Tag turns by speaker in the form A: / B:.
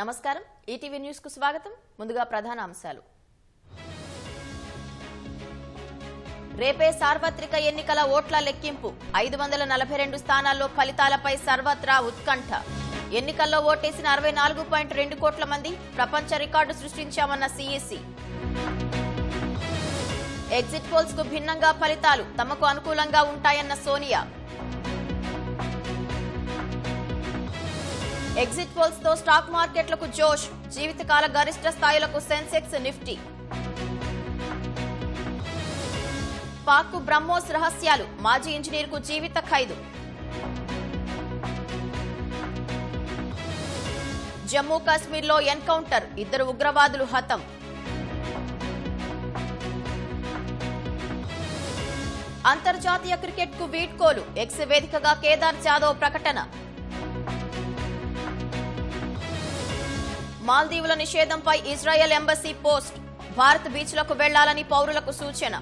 A: నమస్కారం ETV news కు స్వాగతం ముందుగా ప్రధాన అంశాలు రేపే సార్వత్రిక ఎన్నికల ఓట్ల లెక్కింపు 542 స్థానాల్లో ఫలితాలపై సర్వత్రా ఉత్కంఠ ఎన్నికల్లో ఓటేసిన 64.2 కోట్ల మంది ప్రపంచ రికార్డు సృష్టించామన్న సీఈసీ ఎగ్జిట్ పోల్స్ కు భిన్నంగా ఫలితాలు తమకు అనుకూలంగా ఉంటాయన్న సోనియా ఎగ్జిట్ పోల్స్ తో స్టాక్ మార్కెట్లకు జోష్ జీవితకాల గరిష్ట స్థాయిలకు సెన్సెక్స్ నిఫ్టీ పాక్ బ్రహ్మోస్ రహస్యాలు మాజీ ఇంజనీర్ కు జీవిత ఖైదు జమ్మూ కాశ్మీర్లో ఎన్కౌంటర్ 2 ఉగ్రవాదులు హతం అంతర్జాతీయ క్రికెట్ కు వీడ్కోలు ఎక్స్ వేదికగా కేదార్ జాదవ్ ప్రకటన మాల్దీవుల నిషేధంపై ఇజ్రాయెల్ ఎంబసీ పోస్ట్ భారత్ బీచ్లకు వెళ్లాలని పౌరులకు సూచన